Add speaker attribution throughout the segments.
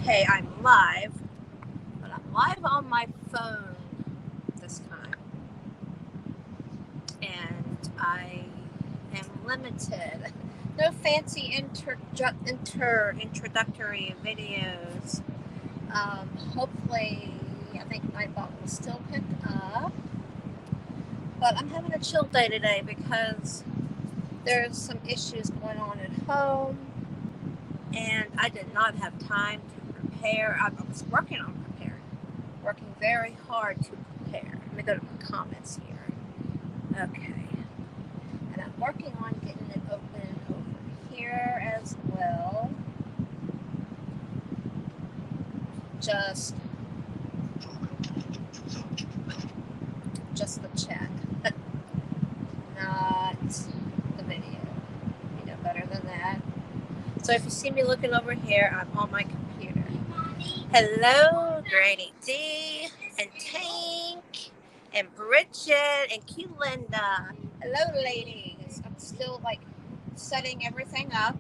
Speaker 1: Okay, I'm live, but I'm live on my phone this time, and I am limited. No fancy introductory videos. Hopefully, I think my phone will still pick up, but I'm having a chill day today because there's some issues going on at home, and I did not have time to prepare. I was working on preparing, working very hard to prepare. Let me go to my comments here. Okay. And I'm working on getting it open over here as well. Just the chat, not the video. You know better than that. So if you see me looking over here, I'm on my computer. Hello, Granny D and Tank and Bridget and Q Linda. Hello, ladies. I'm still setting everything up.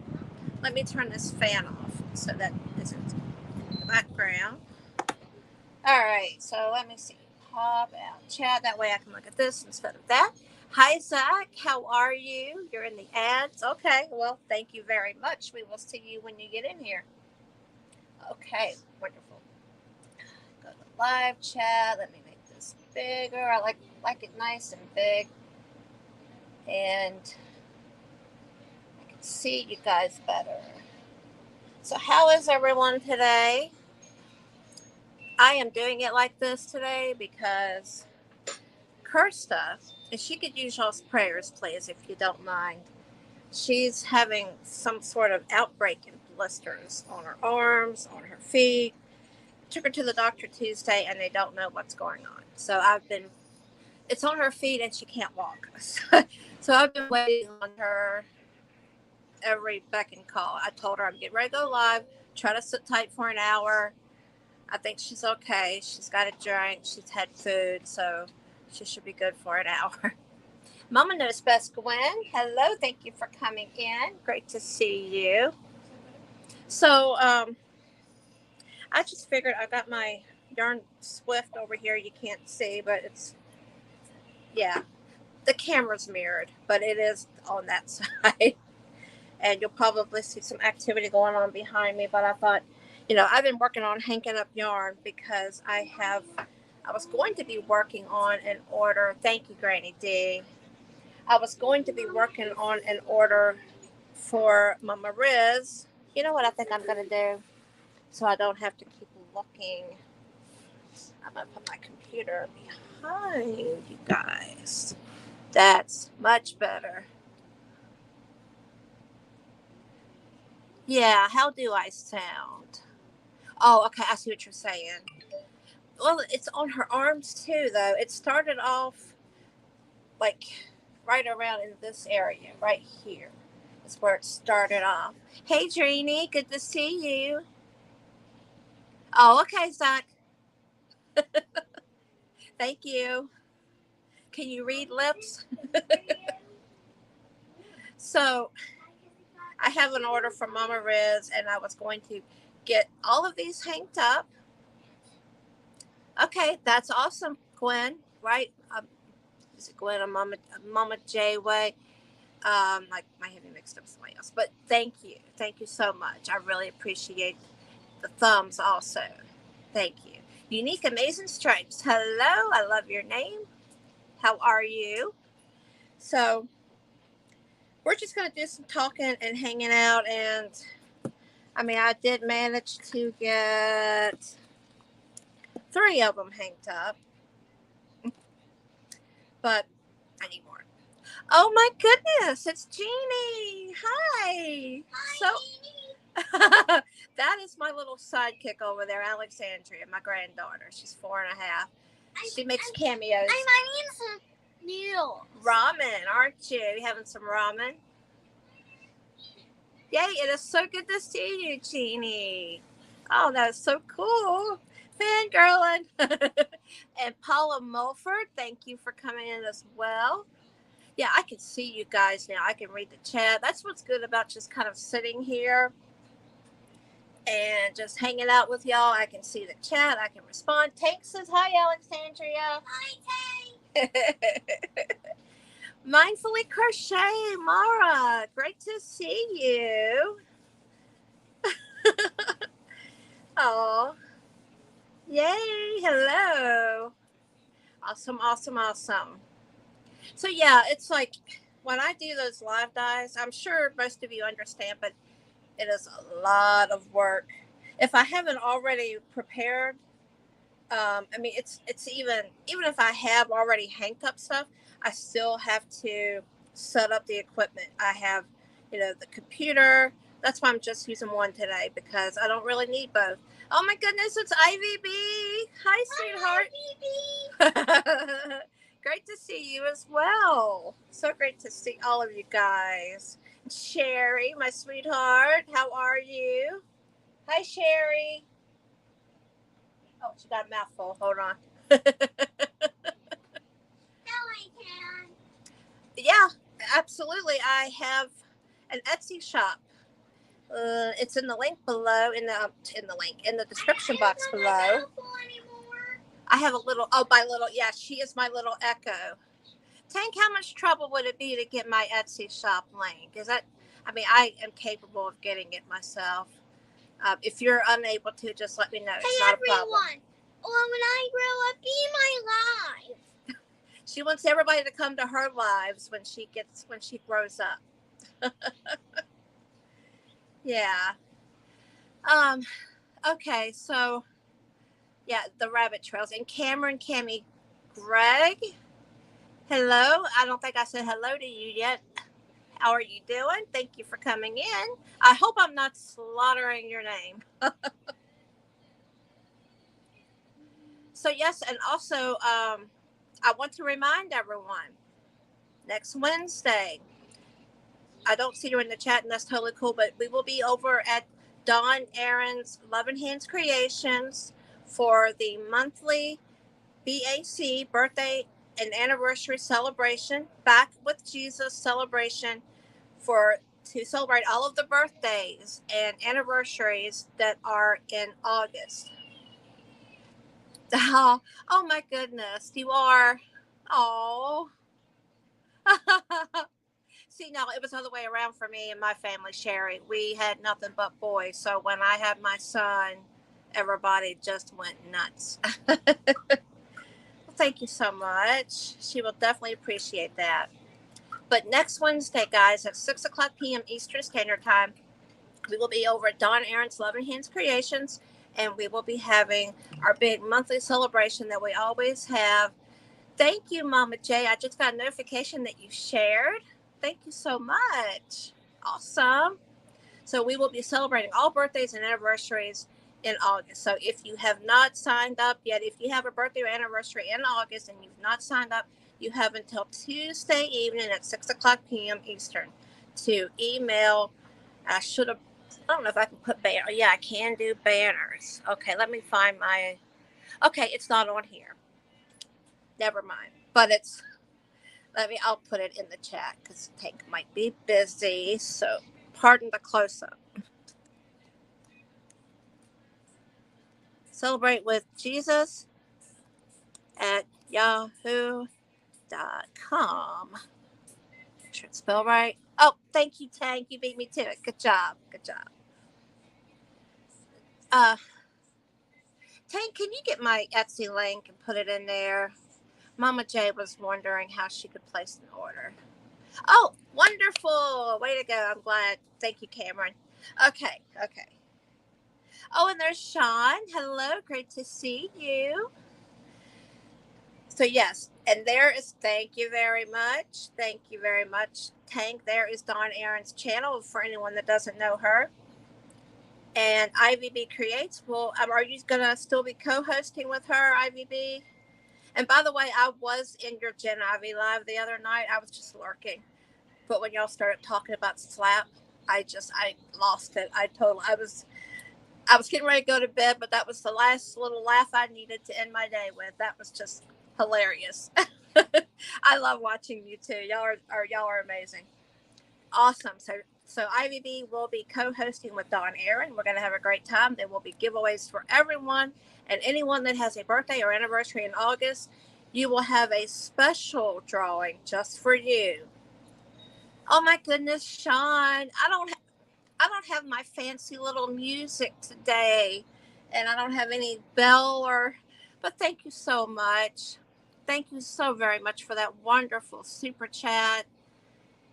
Speaker 1: Let me turn this fan off so that isn't in the background. All right, so let me see. Pop out chat. That way I can look at this instead of that. Hi, Zach. How are you? You're in the ads. Okay, well, thank you very much. We will see you when you get in here. Okay, wonderful. Go to live chat. Let me make this bigger. I like it nice and big. And I can see you guys better. So how is everyone today? I am doing it like this today because Kirsta, and she could use y'all's prayers, please, if you don't mind. She's having some sort of outbreak in blisters on her arms, on her feet. Took her to the doctor Tuesday, and they don't know what's going on. So it's on her feet, and she can't walk. So I've been waiting on her every beck and call. I told her I'm getting ready to go live. Try to sit tight for an hour. I think she's okay. She's got a drink. She's had food, so she should be good for an hour. Mama knows best, Gwen. Hello, thank you for coming in. Great to see you. So, I just figured I got my yarn Swift over here. You can't see, but yeah, the camera's mirrored, but it is on that side. And you'll probably see some activity going on behind me. But I thought, I've been working on hanking up yarn because I was going to be working on an order. Thank you, Granny D. I was going to be working on an order for Mama Riz. You know what I think I'm going to do? So I don't have to keep looking. I'm going to put my computer behind you guys. That's much better. Yeah, how do I sound? Oh, okay, I see what you're saying. Well, it's on her arms too, though. It started off right around in this area, right here. Is where it started off. Hey, Dreamy, good to see you. Oh, okay, Zach. Thank you. Can you read lips? So, I have an order from Mama Riz, and I was going to get all of these hanged up. Okay, that's awesome, Gwen. Right? Is it Gwen or Mama J Way? I might have you mixed up with somebody else. But thank you so much. I really appreciate the thumbs also. Thank you. Unique Amazing Stripes. Hello, I love your name. How are you? So we're just going to do some talking and hanging out. And I did manage to get 3 of them hanged up, but I need more. Oh my goodness, it's Jeannie. Hi. That is my little sidekick over there, Alexandria, my granddaughter. She's 4.5. She makes cameos. I'm eating some noodles. Ramen, aren't you? You having some ramen? Yay, it is so good to see you, Jeannie. Oh, that is so cool. Fangirling. And Paula Mulford, thank you for coming in as well. Yeah, I can see you guys now. I can read the chat. That's what's good about just kind of sitting here and just hanging out with y'all. I can see the chat. I can respond. Tank says, hi, Alexandria. Hi, Tank. Mindfully Crochet, Mara. Great to see you. Oh, yay. Hello. Awesome, awesome, awesome. So, yeah, it's like when I do those live dives, I'm sure most of you understand, but it is a lot of work. If I haven't already prepared, I mean, it's even if I have already hanged up stuff, I still have to set up the equipment. I have, the computer. That's why I'm just using one today because I don't really need both. Oh my goodness, it's IVB. Hi, sweetheart. Hi, IVB. Great to see you as well. So great to see all of you guys. Sherry, my sweetheart, how are you? Hi, Sherry. Oh, she got a mouthful. Hold on. No, I can. Yeah, absolutely. I have an Etsy shop. It's in the link below, in the description box below. I have a little. Oh, my little. Yeah, she is my little Echo. Tank, how much trouble would it be to get my Etsy shop link? Is that? I mean, I am capable of getting it myself. If you're unable to, just let me know. It's not a problem. Well, when I grow up, be my live. She wants everybody to come to her lives when she grows up. Yeah. Okay, so yeah, the rabbit trails. And Cameron, Cammy, Greg, hello. I don't think I said hello to you yet. How are you doing? Thank you for coming in. I hope I'm not slaughtering your name. So yes, and also I want to remind everyone, next Wednesday, I don't see her in the chat, and that's totally cool, but we will be over at Dawn Aaron's Loving Hands Creations for the monthly BAC birthday and anniversary celebration, Back with Jesus celebration, to celebrate all of the birthdays and anniversaries that are in August. Oh my goodness, you are. Oh. See, no, it was the other way around for me and my family, Sherry. We had nothing but boys. So when I had my son, everybody just went nuts. Well, thank you so much. She will definitely appreciate that. But next Wednesday, guys, at 6 o'clock p.m. Eastern Standard Time, we will be over at Dawn Aaron's Loving Hands Creations, and we will be having our big monthly celebration that we always have. Thank you, Mama J. I just got a notification that you shared. Thank you so much. Awesome. So we will be celebrating all birthdays and anniversaries in August. So if you have not signed up yet, if you have a birthday or anniversary in August and you've not signed up, you have until Tuesday evening at 6 o'clock p.m. Eastern to email. I don't know if I can put banner. Yeah, I can do banners. Okay, let me find my. Okay, it's not on here. Never mind. But I'll put it in the chat because Tank might be busy. So pardon the close up. Celebrate with Jesus at yahoo.com. Make sure it's spelled right. Oh, thank you, Tank. You beat me to it. Good job. Good job. Tank, can you get my Etsy link and put it in there? Mama J was wondering how she could place an order. Oh, wonderful. Way to go. I'm glad. Thank you, Cameron. Okay. Oh, and there's Sean. Hello. Great to see you. So, yes. And thank you very much. Thank you very much, Tank. There is Dawn Aaron's channel for anyone that doesn't know her. And IVB Creates. Well, are you going to still be co-hosting with her, IVB? And by the way, I was in your Gen Ivy live the other night. I was just lurking. But when y'all started talking about slap, I lost it. I was getting ready to go to bed, but that was the last little laugh I needed to end my day with. That was just hilarious. I love watching you too. Y'all are amazing. Awesome. So So IVB will be co-hosting with Dawn Aaron. We're going to have a great time. There will be giveaways for everyone, and anyone that has a birthday or anniversary in August, you will have a special drawing just for you. Oh my goodness, Sean! I don't have my fancy little music today, and I don't have any bell or. But thank you so much. Thank you so very much for that wonderful super chat.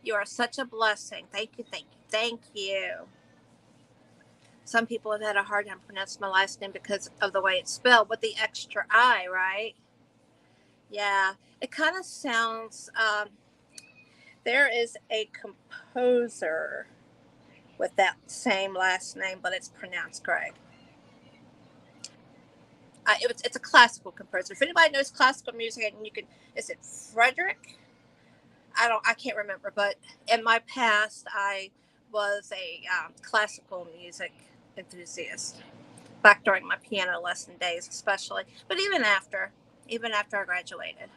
Speaker 1: You are such a blessing. Thank you, thank you, thank you. Some people have had a hard time pronouncing my last name because of the way it's spelled with the extra I, right? Yeah, it kind of sounds. There is a composer with that same last name, but it's pronounced Greg. It's a classical composer. If anybody knows classical music, and you can, is it Frederick? I can't remember, but in my past, I was a classical music enthusiast back during my piano lesson days, especially. But even after I graduated.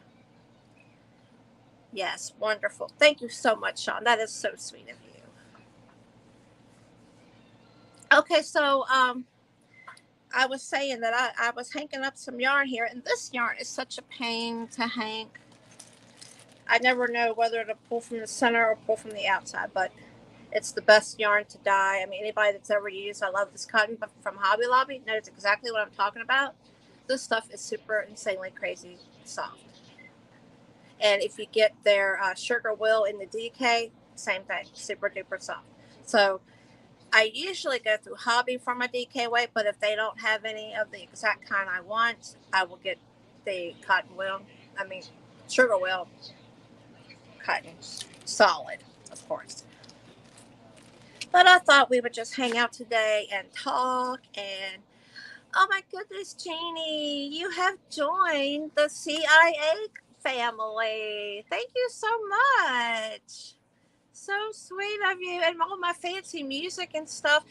Speaker 1: Yes, wonderful. Thank you so much, Sean. That is so sweet of you. Okay, so I was saying that I was hanking up some yarn here, and this yarn is such a pain to hank. I never know whether to pull from the center or pull from the outside, but it's the best yarn to dye. I mean, anybody that's ever used, I love this cotton from Hobby Lobby knows exactly what I'm talking about. This stuff is super insanely crazy soft. And if you get their sugar will in the DK, same thing, super duper soft. So I usually go through Hobby for my DK weight, but if they don't have any of the exact kind I want, I will get the cotton will. I mean, sugar will cotton solid, of course. But I thought we would just hang out today and talk. And oh my goodness, Jeannie, you have joined the CIA family. Thank you so much. So sweet of you, and all my fancy music and stuff.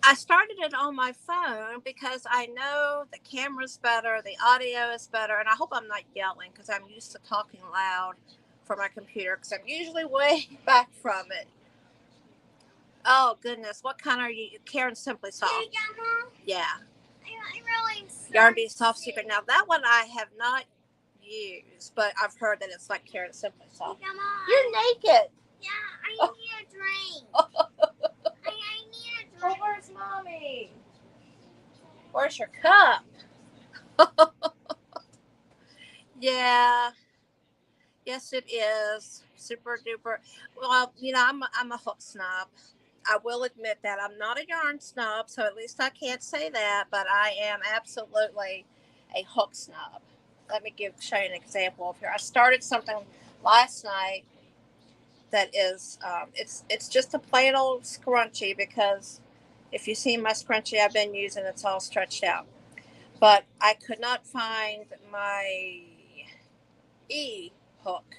Speaker 1: I started it on my phone because I know the camera's better, the audio is better, and I hope I'm not yelling because I'm used to talking loud for my computer because I'm usually way back from it. Oh goodness, what kind are you? Karen Simply Soft. Yeah. Yarn Bee Soft Secret. Now that one I have not used, but I've heard that it's like Karen Simply Soft. You're naked.
Speaker 2: Yeah, I need a drink. I need a drink.
Speaker 1: Oh, where's mommy? Where's your cup? Yeah. Yes, it is. Super duper. Well, I'm a hook snob. I will admit that I'm not a yarn snob, so at least I can't say that, but I am absolutely a hook snob. Let me show you an example of here. I started something last night that is it's just a plain old scrunchie because if you see my scrunchie I've been using, it's all stretched out. But I could not find my E hook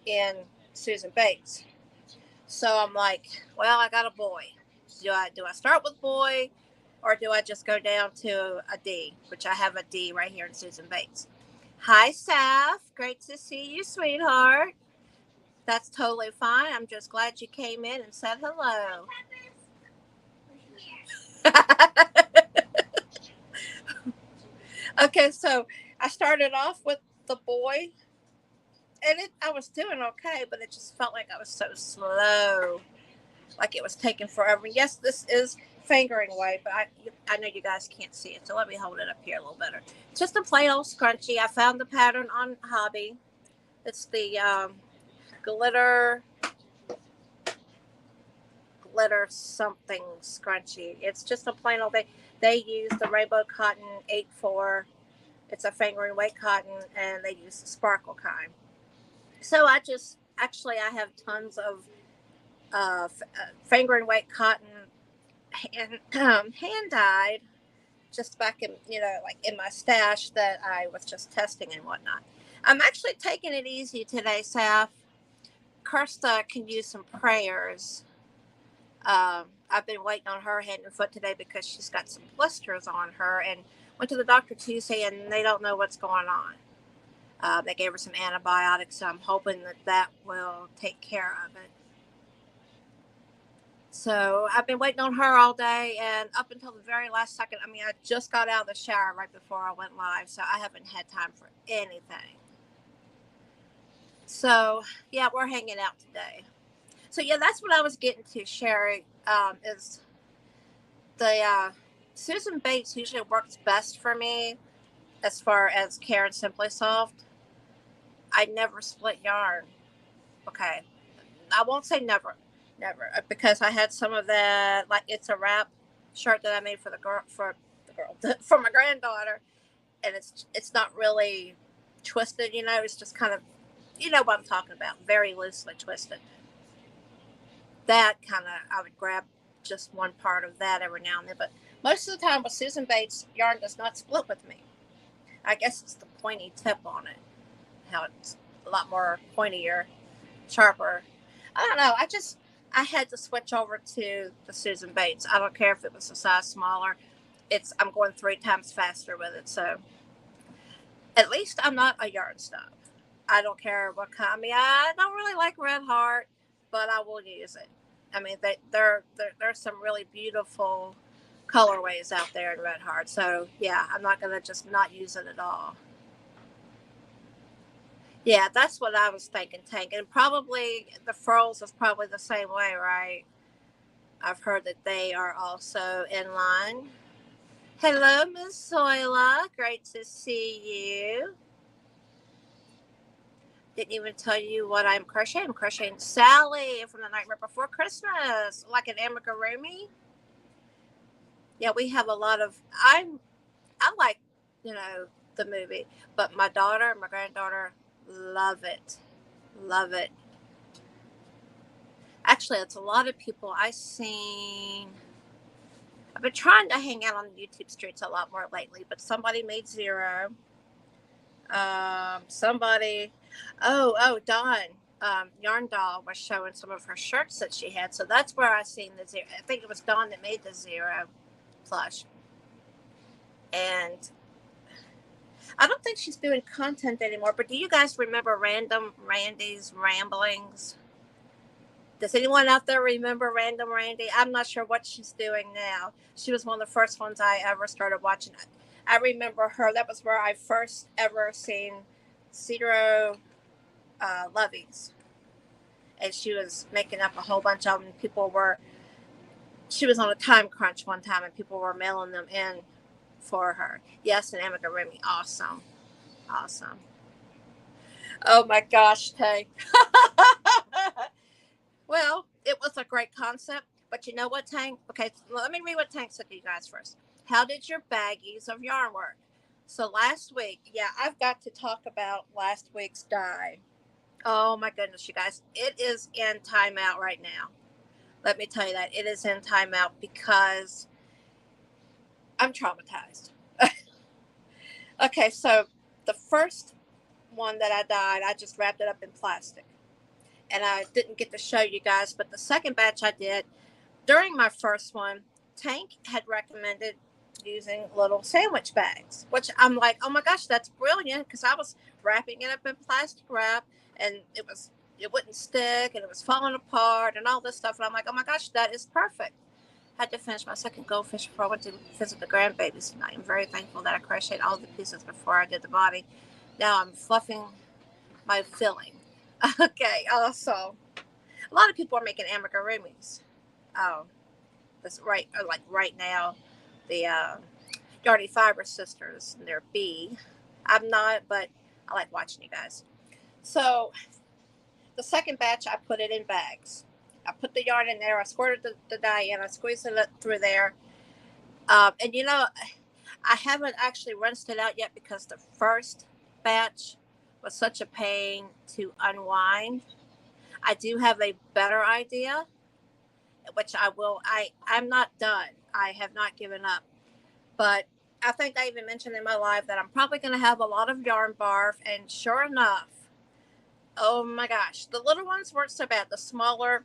Speaker 1: in Susan Bates. So I'm like, well, I got a boy. Do I start with boy, or do I just go down to a D, which I have a D right here in Susan Bates. Hi, Saf. Great to see you, sweetheart. That's totally fine. I'm just glad you came in and said hello. Okay, so I started off with the boy, and I was doing okay, but it just felt like I was so slow, like it was taking forever. Yes, this is fingering weight, but I know you guys can't see it, so let me hold it up here a little better. It's just a plain old scrunchie. I found the pattern on Hobby. It's the glitter something scrunchie. It's just a plain old. They use the rainbow cotton 8/4. It's a fingering weight cotton, and they use the sparkle kind. So I have tons of fingering weight cotton hand dyed just back in like in my stash that I was just testing and whatnot. I'm actually taking it easy today, Saf. Kirsta can use some prayers. I've been waiting on her hand and foot today because she's got some blisters on her, and went to the doctor Tuesday and they don't know what's going on. They gave her some antibiotics, so I'm hoping that will take care of it. So I've been waiting on her all day, and up until the very last second, I mean, I just got out of the shower right before I went live, so I haven't had time for anything. So yeah, we're hanging out today. So yeah, that's what I was getting to, Sherry. Is the Susan Bates usually works best for me as far as Care and Simply Soft. I never split yarn. Okay, I won't say never, never, because I had some of that. Like it's a wrap shirt that I made for the girl for my granddaughter, and it's not really twisted. You know, it's just kind of, you know what I'm talking about, very loosely twisted. That kind of I would grab just one part of that every now and then, but most of the time with Susan Bates, yarn does not split with me. I guess it's the pointy tip on it, how it's a lot more pointier, sharper. I don't know. I had to switch over to the Susan Bates. I don't care if it was a size smaller. I'm going 3 times faster with it. So at least I'm not a yarn snob. I don't care what kind. I mean, I don't really like Red Heart, but I will use it. I mean, there's some really beautiful colorways out there in Red Heart. So yeah, I'm not gonna just not use it at all. Yeah, that's what I was thinking, Tank. And probably the furls is probably the same way, right? I've heard that they are also in line. Hello, Miss Zoila. Great to see you. Didn't even tell you what I'm crocheting. I'm crocheting Sally from the Nightmare Before Christmas, like an amigurumi. Yeah, we have a lot of. I like, you know, the movie, but my granddaughter, love it, love it. Actually, it's a lot of people I seen. I've been trying to hang out on the YouTube streets a lot more lately, but somebody made zero. Somebody, Dawn, Yarn Doll was showing some of her shirts that she had, so that's where I seen the zero. I think it was Dawn that made the zero plush, and I don't think she's doing content anymore. But do you guys remember Random Randy's ramblings? Does anyone out there remember Random Randy? I'm not sure what she's doing now. She was one of the first ones I ever started watching. I remember her. That was where I first ever seen Cedro Lovies. And she was making up a whole bunch of them. She was on a time crunch one time and people were mailing them in for her. Yes, and amigurumi. Awesome. Awesome. Oh my gosh, Tay. Well, it was a great concept, but you know what, Tank? Okay, let me read what Tank said to you guys first. How did your baggies of yarn work? So last week, yeah, I've got to talk about last week's dye. Oh my goodness, you guys, it is in timeout right now. Let me tell you that it is in timeout because I'm traumatized. Okay, so the first one that I dyed, I just wrapped it up in plastic. And I didn't get to show you guys, but the second batch I did, during my first one, Tank had recommended using little sandwich bags, which I'm like, oh my gosh, that's brilliant, because I was wrapping it up in plastic wrap and it wouldn't stick and it was falling apart and all this stuff. And I'm like, oh my gosh, that is perfect. Had to finish my second goldfish before I went to visit the grandbabies tonight. I'm very thankful that I crocheted all the pieces before I did the body. Now I'm fluffing my filling. Okay, also, a lot of people are making amigurumis. Oh, that's right. Like right now, the Yardy Fiber sisters, and they're B. I'm not, but I like watching you guys. So the second batch, I put it in bags. I put the yarn in there. I squirted the dye in. I squeezed it through there. And you know, I haven't actually rinsed it out yet because the first batch was such a pain to unwind. I do have a better idea, which I will. I'm not done. I have not given up. But I think I even mentioned in my live that I'm probably going to have a lot of yarn barf. And sure enough, oh my gosh, the little ones weren't so bad. The smaller,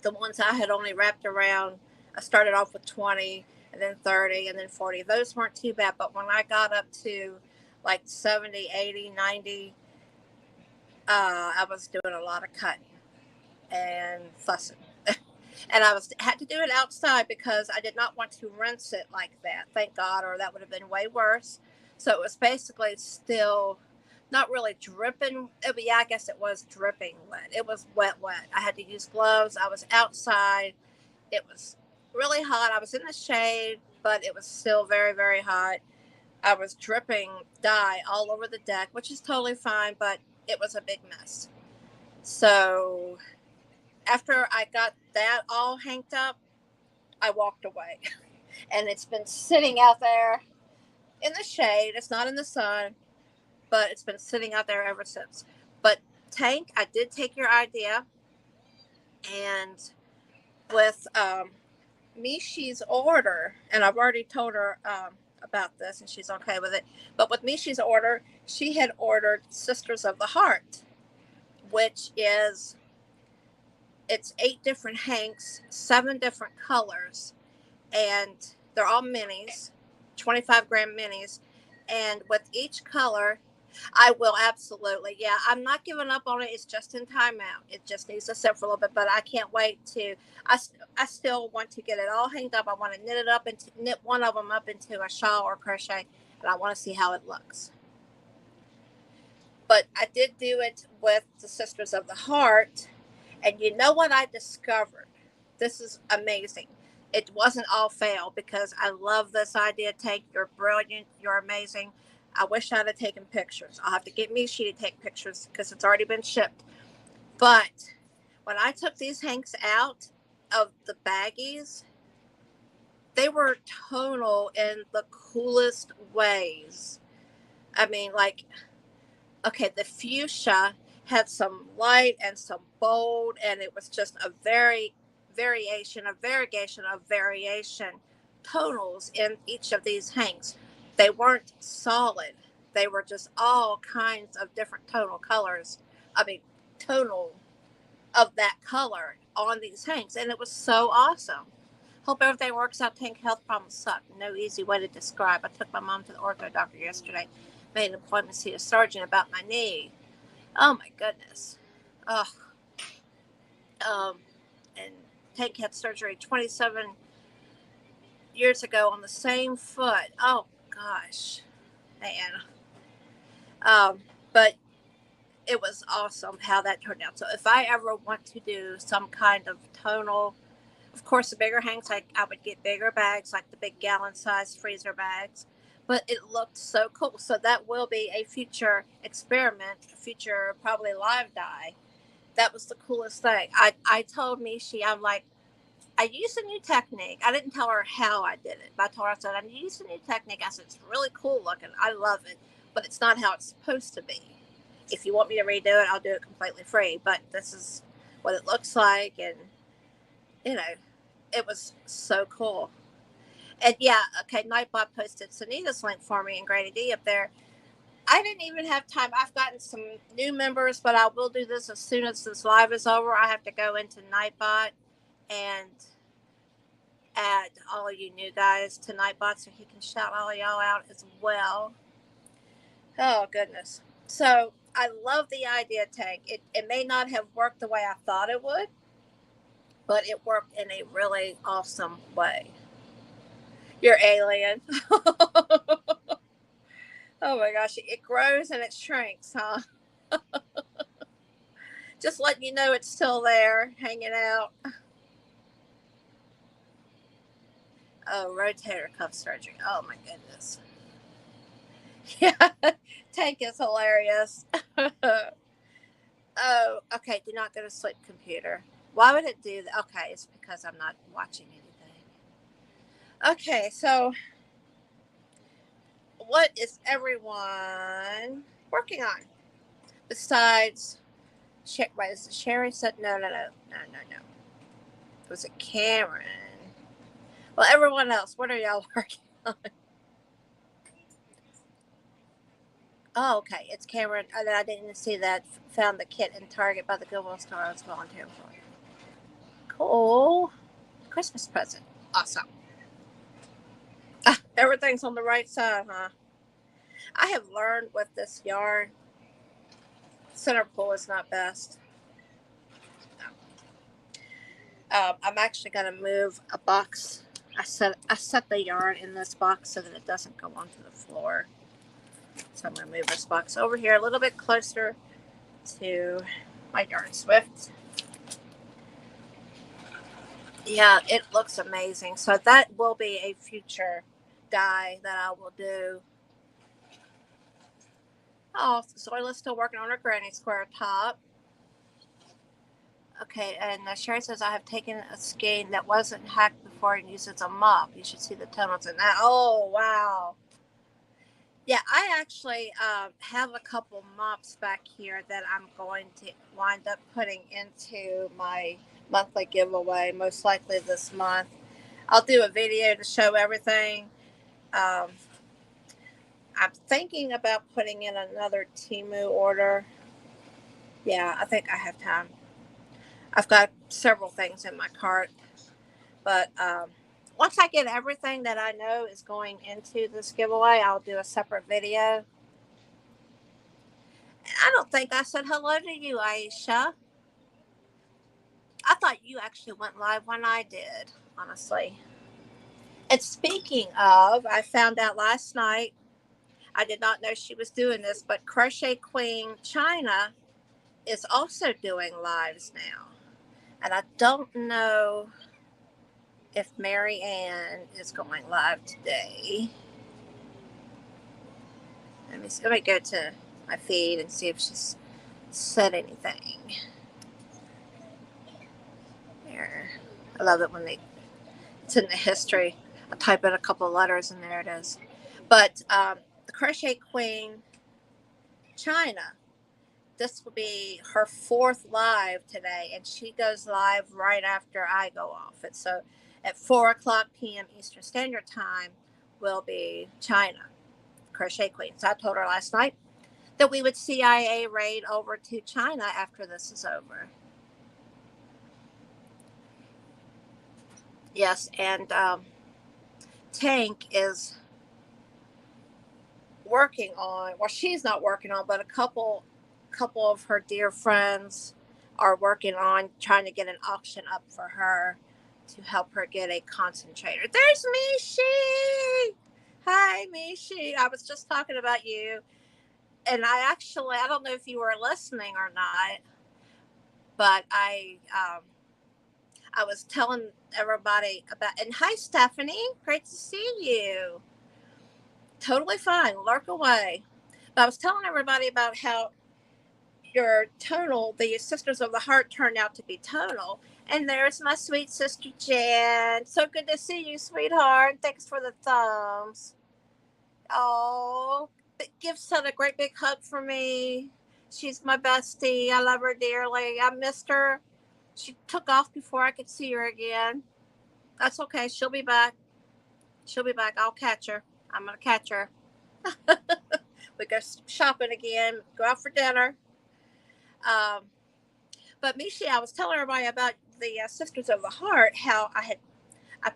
Speaker 1: the ones I had only wrapped around, I started off with 20 and then 30 and then 40. Those weren't too bad. But when I got up to like 70, 80, 90, I was doing a lot of cutting and fussing. And I had to do it outside because I did not want to rinse it like that. Thank God, or that would have been way worse. So it was basically still not really dripping. Yeah, I guess it was dripping wet. It was wet, wet. I had to use gloves. I was outside. It was really hot. I was in the shade, but it was still very, very hot. I was dripping dye all over the deck, which is totally fine, but it was a big mess. So after I got that all hanged up, I walked away. And it's been sitting out there in the shade. It's not in the sun, but it's been sitting out there ever since. But Tank, I did take your idea, and with Mishi's order, and I've already told her about this, and she's okay with it. But with Mishi's order, she had ordered Sisters of the Heart, which is it's 8 different hanks, 7 different colors, and they're all minis, 25-gram minis. And with each color, I will absolutely. Yeah, I'm not giving up on it. It's just in timeout. It just needs to sit for a little bit, but I can't wait to. I still want to get it all hanged up. I want to knit one of them up into a shawl or crochet, and I want to see how it looks. But I did do it with the Sisters of the Heart, and you know what I discovered? This is amazing. It wasn't all fail because I love this idea. Tank, you're brilliant. You're amazing. I wish I'd have taken pictures. I'll have to get Mishi to take pictures because it's already been shipped. But when I took these hanks out of the baggies, they were tonal in the coolest ways. I mean, like, okay, the fuchsia had some light and some bold, and it was just a variation of variation tonals in each of these hanks. They weren't solid. They were just all kinds of different tonal colors. I mean, tonal of that color on these hanks, and it was so awesome. Hope everything works out. Tank, health problems suck. No easy way to describe. I took my mom to the ortho doctor yesterday. Made an appointment to see a surgeon about my knee. Oh my goodness. Oh, and Tank had surgery 27 years ago on the same foot. Oh gosh, man. But it was awesome how that turned out. So if I ever want to do some kind of tonal, of course, the bigger hanks, I would get bigger bags, like the big gallon-sized freezer bags. But it looked so cool. So that will be a future experiment, a future probably live dye. That was the coolest thing. I told Mishi, I'm like, I used a new technique. I didn't tell her how I did it, but I told her, I said, I used a new technique. I said, it's really cool looking. I love it, but it's not how it's supposed to be. If you want me to redo it, I'll do it completely free. But this is what it looks like. And, you know, it was so cool. And yeah, okay, Nightbot posted Sunita's link for me and Grady D up there. I didn't even have time. I've gotten some new members, but I will do this as soon as this live is over. I have to go into Nightbot and add all of you new guys to Nightbot so he can shout all of y'all out as well. Oh, goodness. So I love the idea, Tank. It may not have worked the way I thought it would, but it worked in a really awesome way. You're alien. Oh my gosh, it grows and it shrinks, huh? Just letting you know it's still there, hanging out. Oh, rotator cuff surgery. Oh my goodness. Yeah, Tank is hilarious. Oh, okay. Do not go to sleep, computer. Why would it do that? Okay, it's because I'm not watching anything. Okay, so what is everyone working on besides? Wait, is it Sherry said no. Was it Cameron? Well, everyone else, what are y'all working on? Oh, okay. It's Cameron. I didn't see that. Found the kit in Target by the Goodwill store I was volunteering for. Cool. Christmas present. Awesome. Everything's on the right side, huh? I have learned with this yarn, center pull is not best. I'm actually going to move a box. I set the yarn in this box so that it doesn't go onto the floor. So I'm going to move this box over here a little bit closer to my yarn Swift. Yeah, it looks amazing. So that will be a future dye that I will do. Oh, Zoila's still working on her granny square top. Okay, and Sherry says, I have taken a skein that wasn't hacked before and used as a mop. You should see the tunnels in that. Oh, wow. Yeah, I actually have a couple mops back here that I'm going to wind up putting into my monthly giveaway, most likely this month. I'll do a video to show everything. Um, I'm thinking about putting in another Temu order. Yeah, I think I have time. I've got several things in my cart, but once I get everything that I know is going into this giveaway, I'll do a separate video. I don't think I said hello to you, Aisha. I thought you actually went live when I did, honestly. And speaking of, I found out last night, I did not know she was doing this, but Crochet Queen China is also doing lives now. And I don't know if Mary Ann is going live today. Let me go to my feed and see if she's said anything. There. I love it when it's in the history. I type in a couple of letters and there it is. But the Crochet Queen China, this will be her 4th live today, and she goes live right after I go off. And so at 4:00 p.m. Eastern Standard Time will be China, Crochet Queen. So I told her last night that we would CIA raid over to China after this is over. Yes, and Tank is working on, well, she's not working on, but a couple of her dear friends are working on trying to get an auction up for her to help her get a concentrator. There's Mishi. Hi, Mishi. I was just talking about you, and I don't know if you were listening or not, but I was telling everybody about, and hi, Stephanie. Great to see you. Totally fine. Lurk away. But I was telling everybody about how your tonal, the Sisters of the Heart, turned out to be tonal. And there's my sweet sister Jan. So good to see you, sweetheart. Thanks for the thumbs. Oh, give Son a great big hug for me. She's my bestie. I love her dearly. I missed her. She took off before I could see her again. That's okay. She'll be back. She'll be back. I'll catch her. I'm going to catch her. We go shopping again, go out for dinner. But Mishi, I was telling everybody about the Sisters of the Heart, how I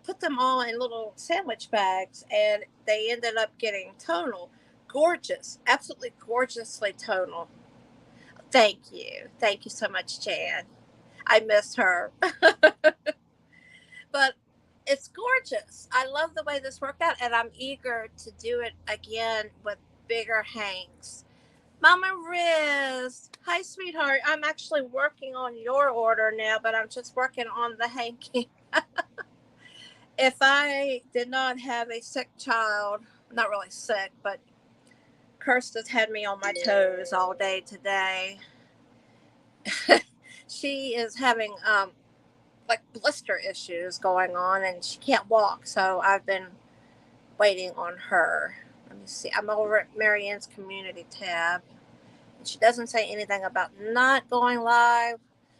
Speaker 1: put them all in little sandwich bags, and they ended up getting tonal. Gorgeous, absolutely gorgeously tonal. Thank you so much, Jan. I miss her, but it's gorgeous. I love the way this worked out, and I'm eager to do it again with bigger hanks. Mama Riz, hi sweetheart. I'm actually working on your order now, but I'm just working on the hanky. If I did not have a sick child, not really sick, but Kirsten's had me on my toes all day today. She is having like blister issues going on, and she can't walk, so I've been waiting on her. Let me see. I'm over at Marianne's community tab. She doesn't say anything about not going live,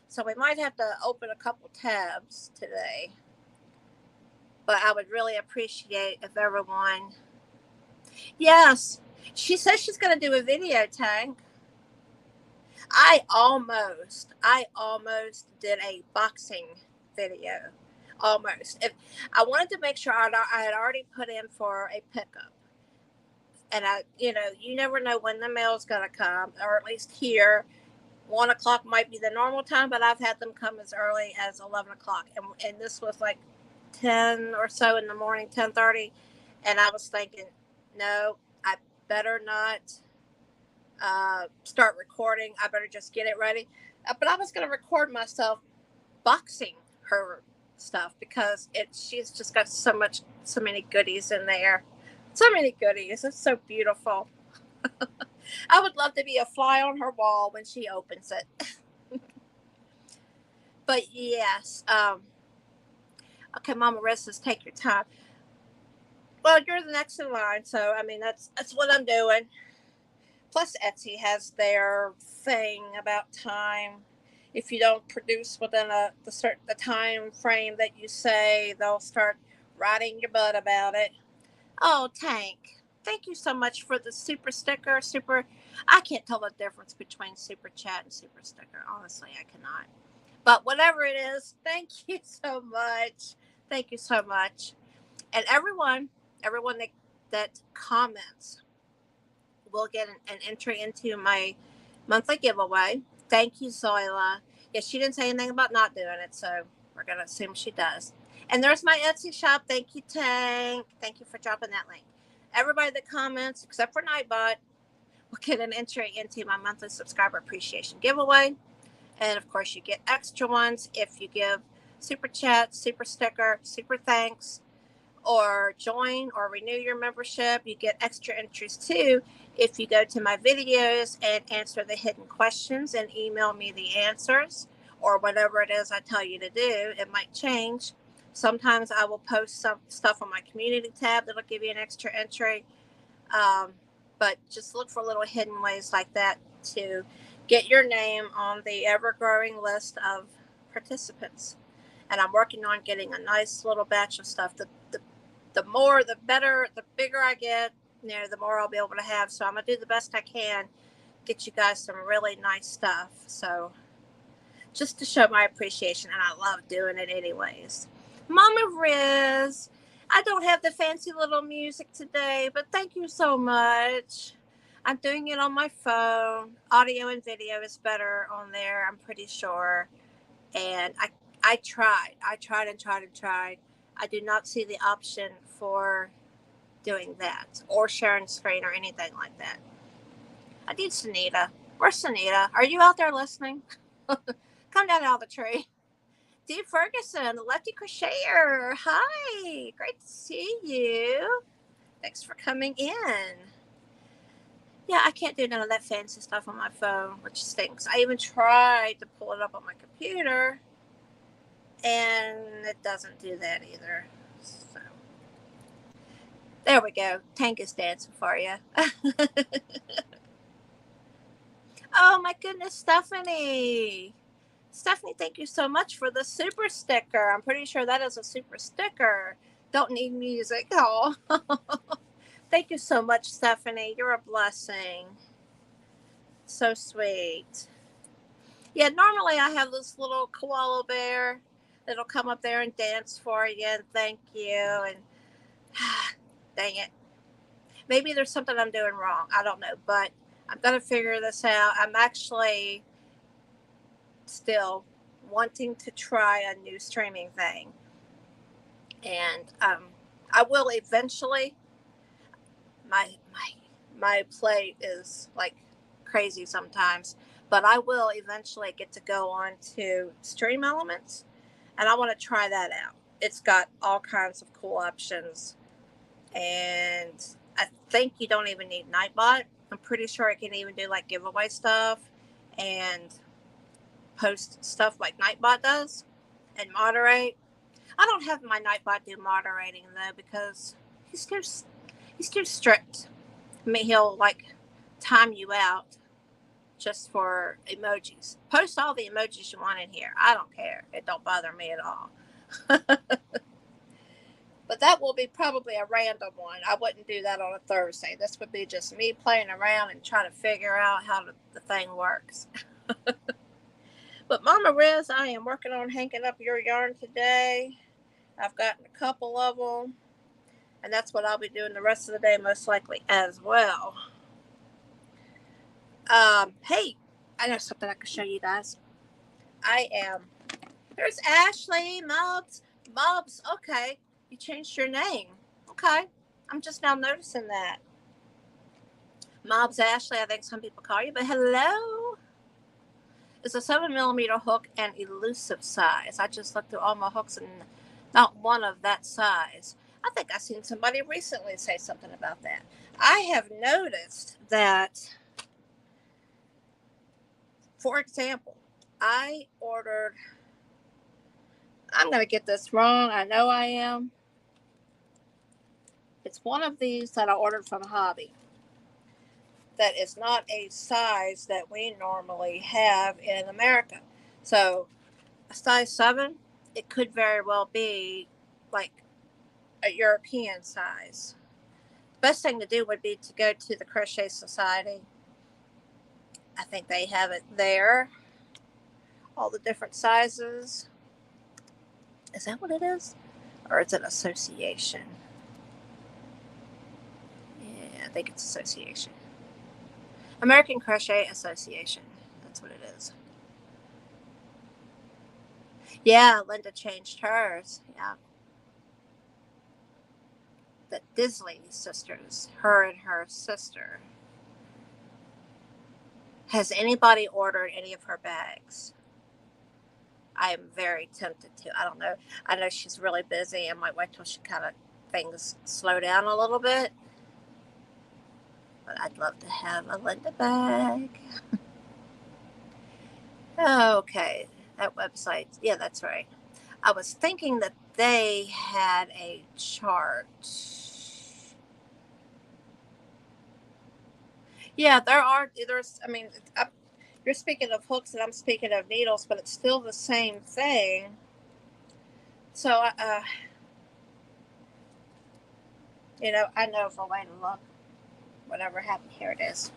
Speaker 1: so we might have to open a couple tabs today. But I would really appreciate if everyone. Yes, she says she's going to do a video, Tank. I almost did a boxing video. Almost. If I wanted to make sure I had already put in for a pickup. And you never know when the mail's going to come, or at least here, 1 o'clock might be the normal time, but I've had them come as early as 11 o'clock. And this was like 10 or so in the morning, 10:30. And I was thinking, no, I better not start recording. I better just get it ready. But I was going to record myself boxing her stuff because she's just got so many goodies in there. So many goodies. It's so beautiful. I would love to be a fly on her wall when she opens it. But yes, okay, Mama Riz says take your time. Well, you're the next in line, so I mean that's what I'm doing. Plus, Etsy has their thing about time. If you don't produce within the time frame that you say, they'll start riding your butt about it. Oh, Tank, thank you so much for the super sticker. I can't tell the difference between super chat and super sticker. Honestly, I cannot. But whatever it is, thank you so much. Thank you so much. And everyone that comments will get an entry into my monthly giveaway. Thank you, Zoila. Yeah, she didn't say anything about not doing it, so we're going to assume she does. And there's my Etsy shop. Thank you, Tank. Thank you for dropping that link. Everybody that comments, except for Nightbot, will get an entry into my monthly subscriber appreciation giveaway. And of course, you get extra ones if you give super chat, super sticker, super thanks, or join or renew your membership. You get extra entries too if you go to my videos and answer the hidden questions and email me the answers or whatever it is I tell you to do. It might change. Sometimes I will post some stuff on my community tab that'll give you an extra entry. But just look for little hidden ways like that to get your name on the ever-growing list of participants. And I'm working on getting a nice little batch of stuff. The more, the better, the bigger I get, the more I'll be able to have. So I'm going to do the best I can, get you guys some really nice stuff. So just to show my appreciation, and I love doing it anyways. Mama Riz, I don't have the fancy little music today, but thank you so much. I'm doing it on my phone. Audio and video is better on there, I'm pretty sure. And I tried. I tried and tried and tried. I do not see the option for doing that or sharing screen or anything like that. I need Sunita. Where's Sunita? Are you out there listening? Come down out of the tree. Dee Ferguson, the Lefty Crocheter. Hi. Great to see you. Thanks for coming in. Yeah, I can't do none of that fancy stuff on my phone, which stinks. I even tried to pull it up on my computer, and it doesn't do that either. So there we go. Tank is dancing for you. Oh my goodness, Stephanie. Stephanie, thank you so much for the super sticker. I'm pretty sure that is a super sticker. Don't need music. Oh, thank you so much, Stephanie. You're a blessing. So sweet. Yeah, normally I have this little koala bear that'll come up there and dance for you and thank you. And dang it. Maybe there's something I'm doing wrong. I don't know, but I'm going to figure this out. I'm actually still wanting to try a new streaming thing. And I will eventually. My plate is like crazy sometimes, but I will eventually get to go on to Stream Elements, and I want to try that out. It's got all kinds of cool options, and I think you don't even need Nightbot. I'm pretty sure it can even do like giveaway stuff and post stuff like Nightbot does and moderate. I don't have my Nightbot do moderating though because he's too strict. I mean, he'll like time you out just for emojis. Post all the emojis you want in here. I don't care. It don't bother me at all. But that will be probably a random one. I wouldn't do that on a Thursday. This would be just me playing around and trying to figure out how the thing works. But Mama Riz, I am working on hanging up your yarn today. I've gotten a couple of them. And that's what I'll be doing the rest of the day most likely as well. Hey, I know something I can show you guys. I am. There's Ashley Mubs. Mubs. Okay, you changed your name. Okay, I'm just now noticing that. Mobs Ashley, I think some people call you, but hello. It's a 7 millimeter hook and elusive size. I just looked through all my hooks and not one of that size. I think I seen somebody recently say something about that. I have noticed that, for example, I ordered, I'm going to get this wrong. I know I am. It's one of these that I ordered from Hobby that is not a size that we normally have in America. So a size 7, it could very well be like a European size. Best thing to do would be to go to the Crochet Society. I think they have it there. All the different sizes. Is that what it is? Or is it association? Yeah, I think it's association. American Crochet Association. That's what it is. Yeah, Linda changed hers. Yeah. The Disley sisters, her and her sister. Has anybody ordered any of her bags? I am very tempted to. I don't know. I know she's really busy and might wait till she kind of things slow down a little bit. But I'd love to have a Linda bag. Okay, that website. Yeah, that's right. I was thinking that they had a chart. Yeah, there's, I mean, you're speaking of hooks and I'm speaking of needles, but it's still the same thing. So, I know if I wait and look, whatever happened, here it is.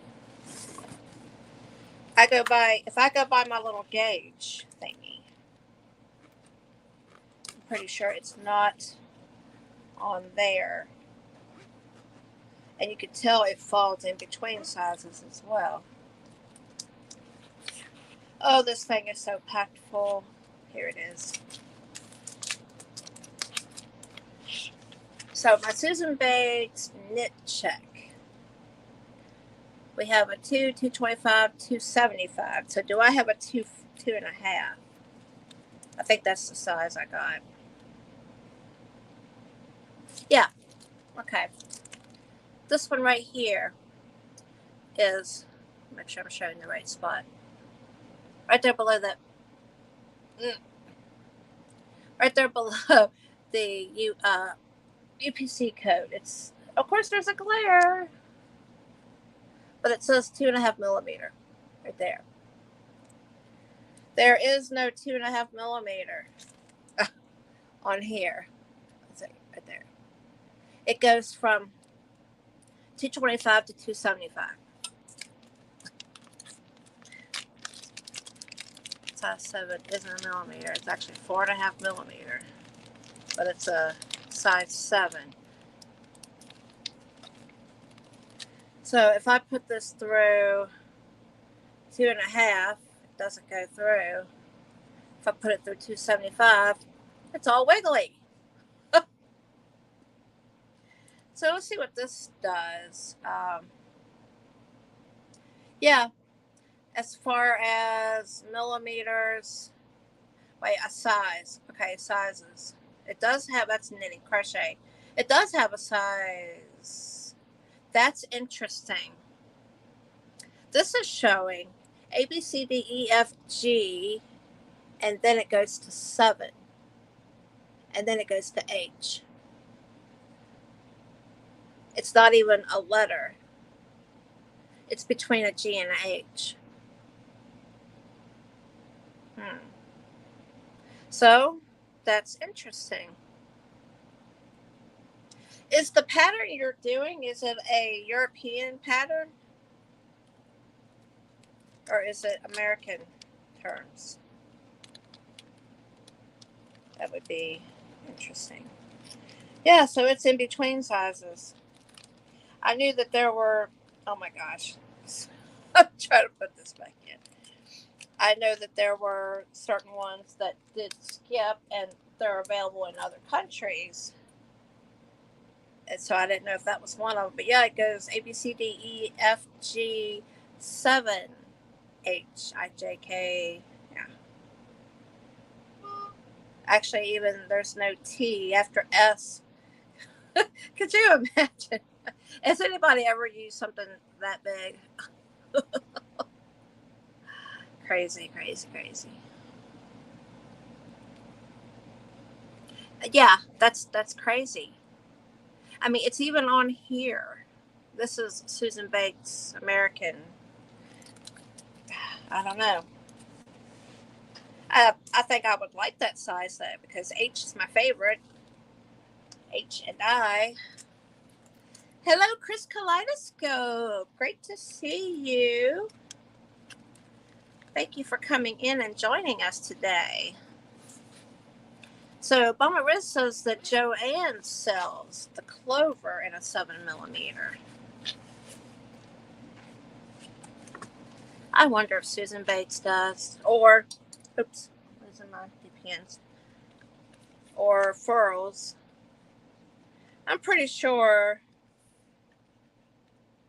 Speaker 1: If I go by my little gauge thingy, I'm pretty sure it's not on there. And you can tell it falls in between sizes as well. Oh, this thing is so packed full. Here it is. So my Susan Bates knit check. We have a 2, 225, 275. So do I have a 2.5? I think that's the size I got. Yeah. Okay. This one right here is, make sure I'm showing the right spot. Right there below that. Right there below the UPC code. It's, of course, there's a glare, but it says 2.5 millimeter right there. There is no 2.5 millimeter on here. Let's see, right there. It goes from 225 to 275. Size 7 isn't a millimeter. It's actually 4.5 millimeter, but it's a size 7. So if I put this through 2.5, it doesn't go through. If I put it through 275, it's all wiggly. So let's see what this does. Yeah, as far as millimeters, wait, a size. Okay, sizes. It does have, that's knitting crochet. It does have a size. That's interesting. This is showing A, B, C, D, E, F, G, and then it goes to 7. And then it goes to H. It's not even a letter. It's between a G and an H. So, that's interesting. Is the pattern you're doing, is it a European pattern? Or is it American terms? That would be interesting. Yeah, so it's in between sizes. I knew that there were, oh my gosh. I'm trying to put this back in. I know that there were certain ones that did skip, and they're available in other countries. And so I didn't know if that was one of them. But yeah, it goes A, B, C, D, E, F, G, 7, H, I, J, K. Yeah. Actually, even there's no T after S. Could you imagine? Has anybody ever used something that big? Crazy, crazy, crazy. Yeah, that's crazy. I mean, it's even on here. This is Susan Bates American. I don't know. I think I would like that size though because H is my favorite. H and I. Hello, Chris Kaleidoscope. Great to see you. Thank you for coming in and joining us today. So, Bama Riz says that Joanne sells the Clover in a 7mm. I wonder if Susan Bates does. Or, oops, losing my DPNs. Or Furls. I'm pretty sure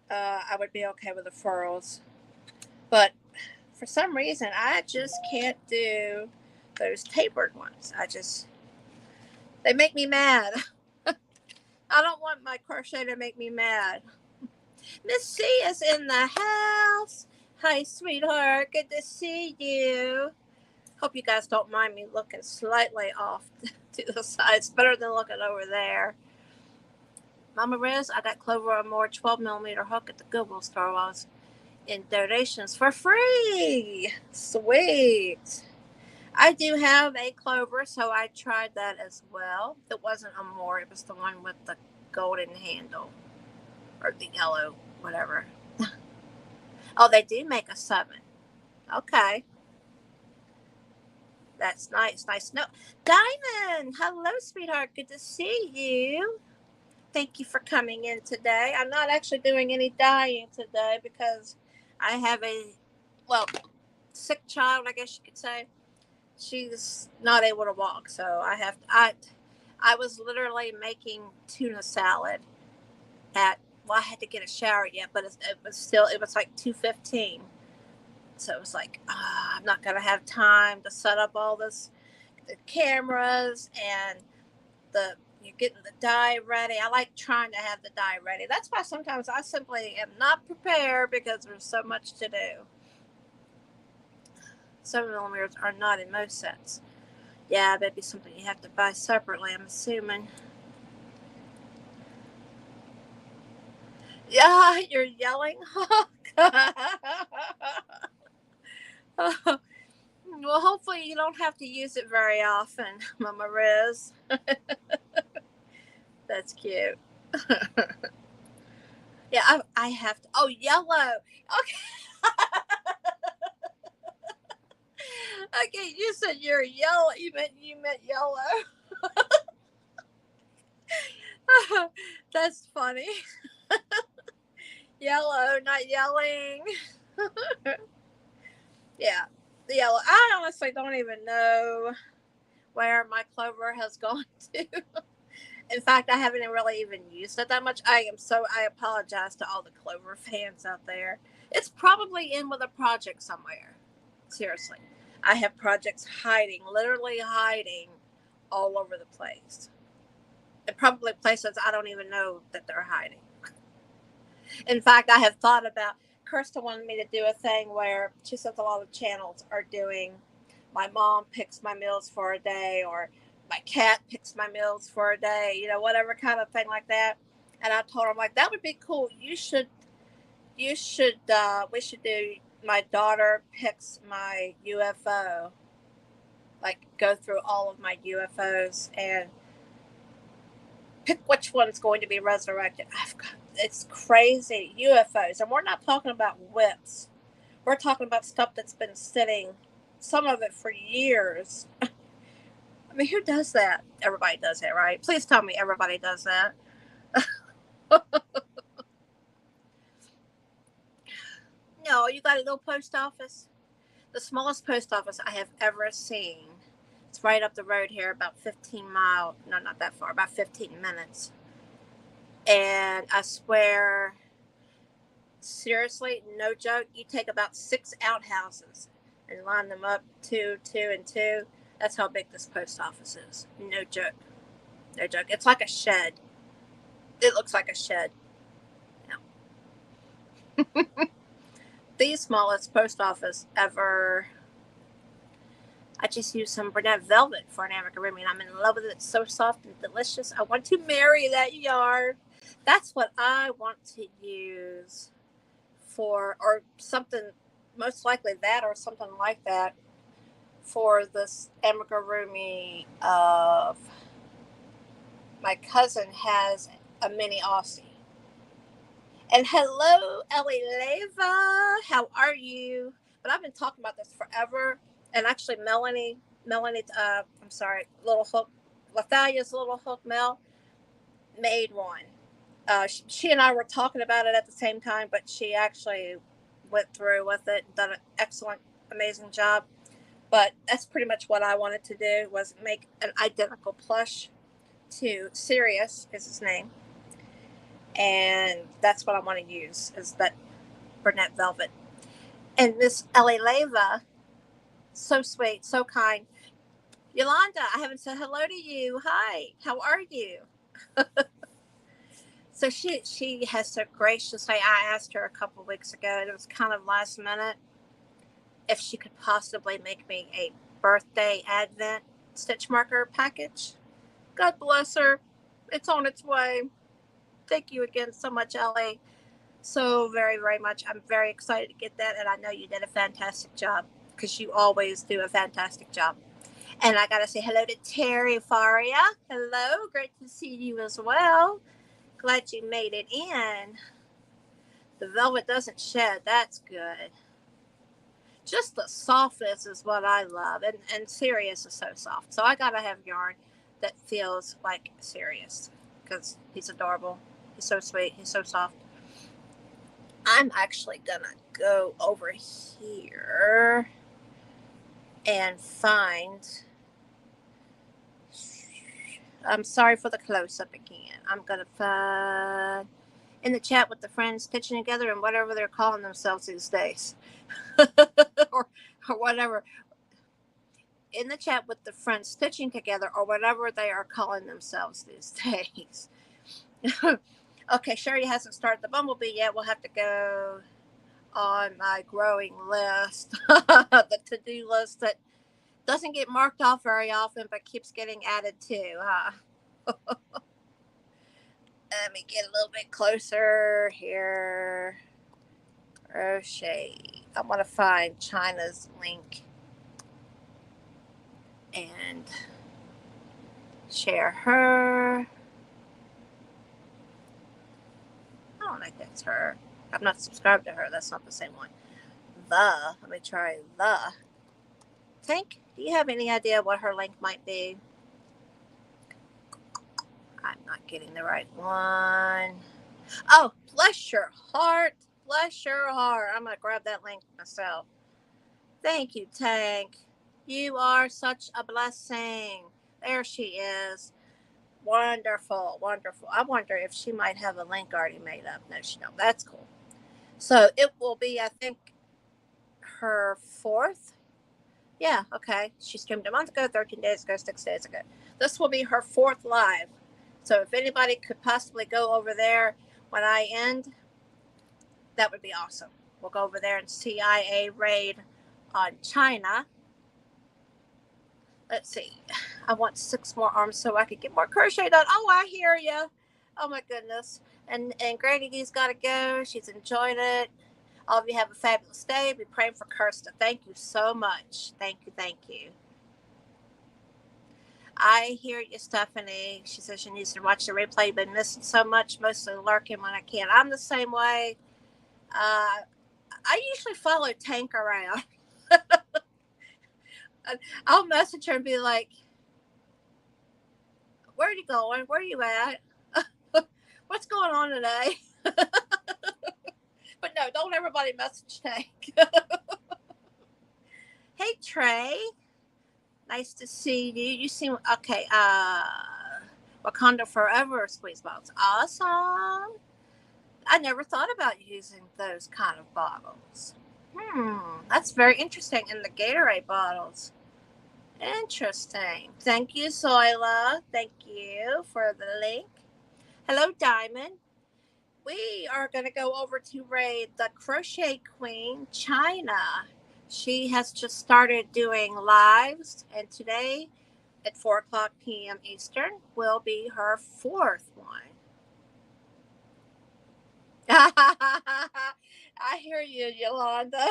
Speaker 1: I would be okay with the Furls. But for some reason, I just can't do those tapered ones. They make me mad. I don't want my crochet to make me mad. Miss C is in the house. Hi, sweetheart. Good to see you. Hope you guys don't mind me looking slightly off to the side. It's better than looking over there. Mama Riz, I got Clover or more 12mm hook at the Goodwill store while I was in donations for free. Sweet. I do have a Clover, so I tried that as well. It wasn't a more, it was the one with the golden handle. Or the yellow, whatever. Oh, they do make a 7. Okay. That's nice. Nice. No, Diamond. Hello, sweetheart. Good to see you. Thank you for coming in today. I'm not actually doing any dyeing today because I have a, well, sick child, I guess you could say. She's not able to walk, so I was literally making tuna salad at, well, I had to get a shower yet, but it was like 2:15. So it was like, I'm not going to have time to set up all the cameras and you're getting the dye ready. I like trying to have the dye ready. That's why sometimes I simply am not prepared because there's so much to do. 7mm are not in most sets. Yeah, that'd be something you have to buy separately, I'm assuming. Yeah, you're yelling. Well, hopefully you don't have to use it very often, Mama Riz. That's cute. Yeah, I have to. Oh, yellow. Okay. Okay, you said you're yellow. You meant yellow. That's funny. Yellow, not yelling. Yeah, the yellow. I honestly don't even know where my Clover has gone to. In fact, I haven't really even used it that much. I apologize to all the Clover fans out there. It's probably in with a project somewhere. Seriously. I have projects hiding, literally hiding all over the place. And probably places I don't even know that they're hiding. In fact, I have thought about, Kirsten wanted me to do a thing where she says a lot of channels are doing, my mom picks my meals for a day, or my cat picks my meals for a day, whatever kind of thing like that. And I told her, I'm like, that would be cool. We should do, my daughter picks my UFO, like go through all of my UFOs and pick which one's going to be resurrected. It's crazy. UFOs. And we're not talking about whips. We're talking about stuff that's been sitting, some of it for years. I mean, who does that? Everybody does that, right? Please tell me everybody does that. No, you got a little post office. The smallest post office I have ever seen. It's right up the road here, about 15 miles. No, not that far, about 15 minutes. And I swear, seriously, no joke, you take about 6 outhouses and line them up two, two, and two. That's how big this post office is. No joke. No joke. It's like a shed. It looks like a shed. Yeah. The smallest post office ever. I just used some Bernat velvet for an amigurumi, and I'm in love with it. It's so soft and delicious. I want to marry that yarn. That's what I want to use for, or something, most likely that or something like that, for this amigurumi of my cousin has a mini Aussie. And hello, Ellie Leva. How are you? But I've been talking about this forever. And actually, I'm sorry, Little Hook, Lathalia's Little Hook Mel made one. She and I were talking about it at the same time, but she actually went through with it and done an excellent, amazing job. But that's pretty much what I wanted to do, was make an identical plush to Sirius is his name. And that's what I want to use, is that Bernat velvet. And Miss Ellie Leva, so sweet, so kind. Yolanda, I haven't said hello to you. Hi, how are you? So she has so graciously, I asked her a couple of weeks ago, and it was kind of last minute, if she could possibly make me a birthday advent stitch marker package. God bless her. It's on its way. Thank you again so much, Ellie. So very, very much. I'm very excited to get that, and I know you did a fantastic job, because you always do a fantastic job. And I got to say hello to Terry Faria. Hello. Great to see you as well. Glad you made it in. The velvet doesn't shed. That's good. Just the softness is what I love. And Sirius is so soft. So I got to have yarn that feels like Sirius, because he's adorable. He's so sweet. He's so soft. I'm actually going to go over here and find... I'm sorry for the close-up again. I'm going to find in the chat with the friends stitching together and whatever they're calling themselves these days. or whatever. In the chat with the friends stitching together or whatever they are calling themselves these days. Okay, Sherry hasn't started the bumblebee yet. We'll have to go on my growing list. The to-do list that doesn't get marked off very often, but keeps getting added to, huh? Let me get a little bit closer here. Crochet. I want to find China's link and share her. I don't think that's her. I'm not subscribed to her. That's not the same one. Let me try the. Tank, do you have any idea what her link might be? I'm not getting the right one. Oh, bless your heart. Bless your heart. I'm going to grab that link myself. Thank you, Tank. You are such a blessing. There she is. Wonderful, wonderful. I wonder if she might have a link already made up. No, she don't. That's cool. So it will be, I think, her fourth. Yeah, okay. She streamed a month ago, 13 days ago, 6 days ago. This will be her fourth live. So if anybody could possibly go over there when I end, that would be awesome. We'll go over there and CIA raid on China. Let's see. I want 6 more arms so I could get more crochet done. Oh, I hear you. Oh, my goodness. And Granny D's got to go. She's enjoyed it. All of you have a fabulous day. Be praying for Kirsta. Thank you so much. Thank you. Thank you. I hear you, Stephanie. She says she needs to watch the replay. Been missing so much, mostly lurking when I can. I'm the same way. I usually follow Tank around. I'll message her and be like, where are you going? Where are you at? What's going on today? But no, don't everybody message Tank. Hey, Trey. Nice to see you. You seem okay. Wakanda Forever squeeze bottles. Awesome. I never thought about using those kind of bottles. That's very interesting. In the Gatorade bottles. Interesting. Thank you, Zoila. Thank you for the link. Hello, Diamond. We are going to go over to raid the Crochet Queen, China. She has just started doing lives, and today at 4 o'clock p.m. Eastern will be her fourth one. I hear you, Yolanda.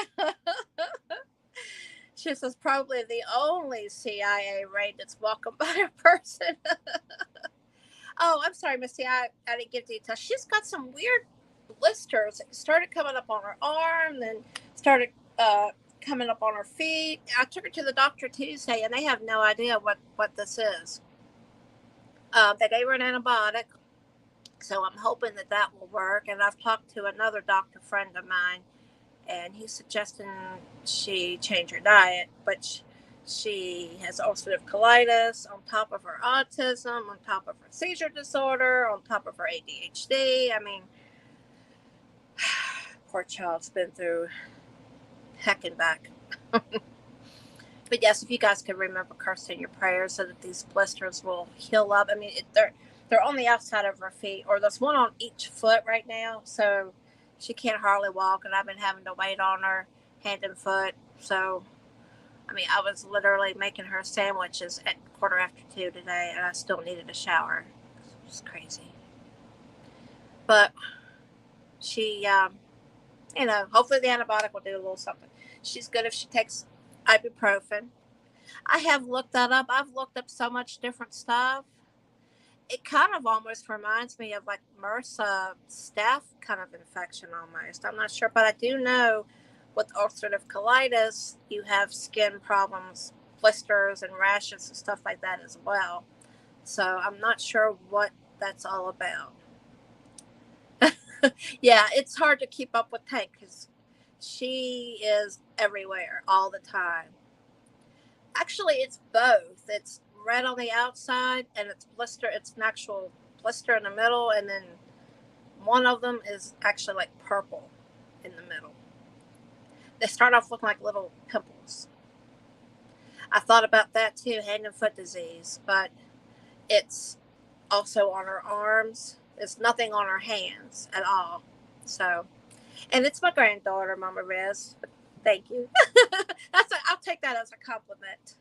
Speaker 1: She says probably the only CIA raid that's welcomed by a person. Oh, I'm sorry, Missy. I didn't give details. She's got some weird blisters. It started coming up on her arm, then started coming up on her feet. I took her to the doctor Tuesday, and they have no idea what this is. They gave her an antibiotic, so I'm hoping that that will work. And I've talked to another doctor friend of mine, and he's suggesting she change her diet, but she has ulcerative colitis on top of her autism, on top of her seizure disorder, on top of her ADHD. I mean, poor child's been through heck and back. But yes, if you guys could remember Kirsten in your prayers so that these blisters will heal up. I mean, they're on the outside of her feet, or there's one on each foot right now, so she can't hardly walk, and I've been having to wait on her hand and foot. So, I mean, I was literally making her sandwiches at 2:15 today, and I still needed a shower. It was crazy. But she, hopefully the antibiotic will do a little something. She's good if she takes ibuprofen. I have looked that up. I've looked up so much different stuff. It kind of almost reminds me of like MRSA staph kind of infection almost. I'm not sure, but I do know with ulcerative colitis, you have skin problems, blisters and rashes and stuff like that as well. So I'm not sure what that's all about. Yeah, it's hard to keep up with Tank because she is everywhere all the time. Actually, it's both. It's red on the outside and it's blister. It's an actual blister in the middle, and then one of them is actually like purple in the middle. They start off looking like little pimples. I thought about that too, hand and foot disease, but it's also on her arms. It's nothing on her hands at all. So, and it's my granddaughter, Mama Riz. Thank you. I'll take that as a compliment.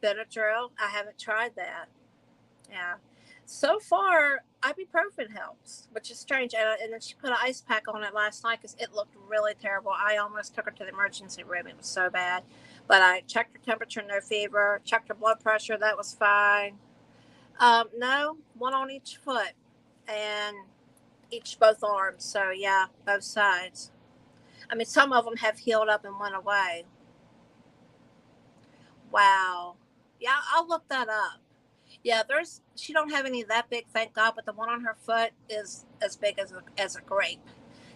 Speaker 1: Benadryl, I haven't tried that. Yeah. So far, ibuprofen helps, which is strange. And then she put an ice pack on it last night because it looked really terrible. I almost took her to the emergency room. It was so bad. But I checked her temperature, no fever. Checked her blood pressure, that was fine. No, one on each foot and both arms. So yeah, both sides. I mean, some of them have healed up and went away. Wow. Yeah, I'll look that up. Yeah, she don't have any that big, thank God, but the one on her foot is as big as a grape.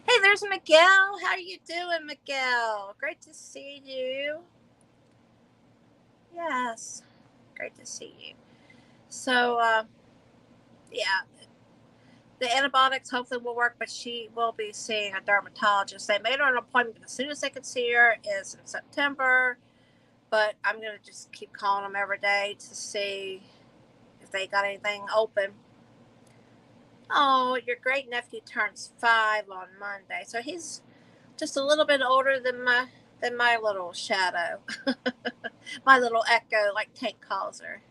Speaker 1: Hey, there's Miguel. How are you doing, Miguel? Great to see you. Yes, great to see you. So, yeah, the antibiotics hopefully will work, but she will be seeing a dermatologist. They made her an appointment, but as soon as they could see her is in September. But I'm gonna just keep calling them every day to see if they got anything open. Oh, your great nephew turns 5 on Monday, so he's just a little bit older than my little shadow, my little echo, like Tank calls her.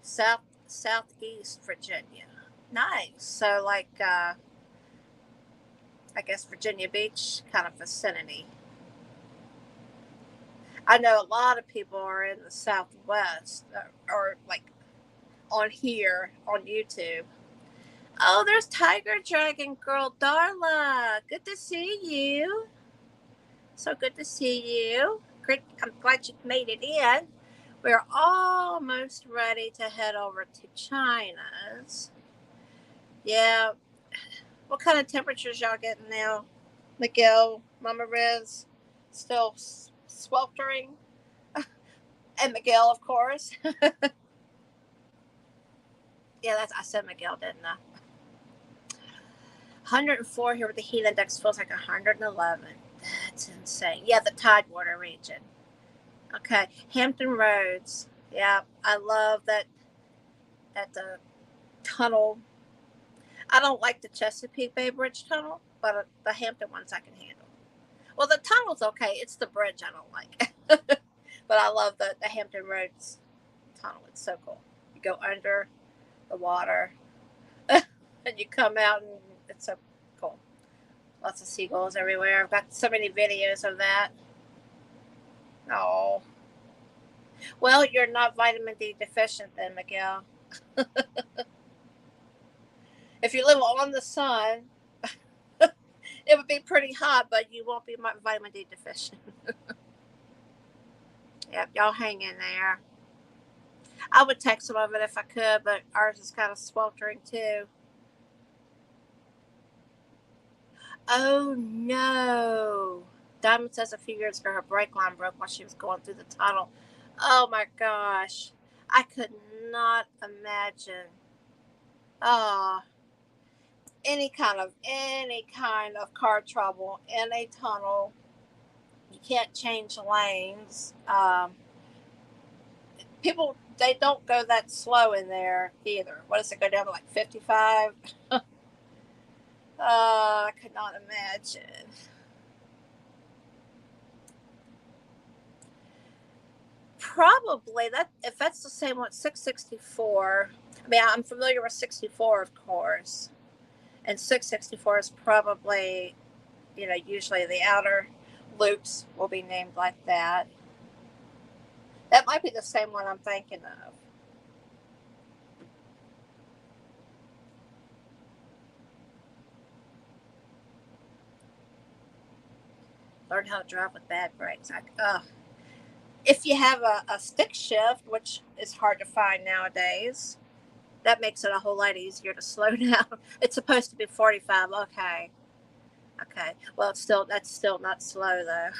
Speaker 1: Southeast Virginia, nice. So like, I guess Virginia Beach kind of vicinity. I know a lot of people are in the Southwest, or like on here on YouTube. Oh, there's Tiger Dragon Girl Darla. Good to see you. So good to see you. Great. I'm glad you made it in. We're almost ready to head over to China's. Yeah. What kind of temperatures y'all getting now? Miguel, Mama Riz? still sweltering. And Miguel, of course. Yeah, I said Miguel, didn't I? 104 here with the heat index feels like 111. That's insane. Yeah, the Tidewater region. Okay, Hampton Roads. Yeah, I love that the tunnel. I don't like the Chesapeake Bay Bridge tunnel, but the Hampton ones I can handle. Well, the tunnel's okay. It's the bridge I don't like. But I love the Hampton Roads tunnel. It's so cool. You go under the water and you come out, and it's so cool. Lots of seagulls everywhere. I've got so many videos of that. Oh, well, you're not vitamin D deficient then, Miguel. If you live on the sun, it would be pretty hot, but you won't be vitamin D deficient. Yep, y'all hang in there. I would take some of it if I could, but ours is kind of sweltering too. Oh no. Diamond says a few years ago her brake line broke while she was going through the tunnel. Oh my gosh. I could not imagine. Oh, any kind of car trouble in a tunnel. You can't change lanes. People, they don't go that slow in there either. What does it go down to, like 55? I could not imagine. Probably that, if that's the same one, 664. I mean, I'm familiar with 64, of course, and 664 is probably, usually the outer loops will be named like that. That might be the same one I'm thinking of. Learn how to drive with bad brakes. If you have a stick shift, which is hard to find nowadays, that makes it a whole lot easier to slow down. It's supposed to be 45. Okay. Okay. Well, that's still not slow though.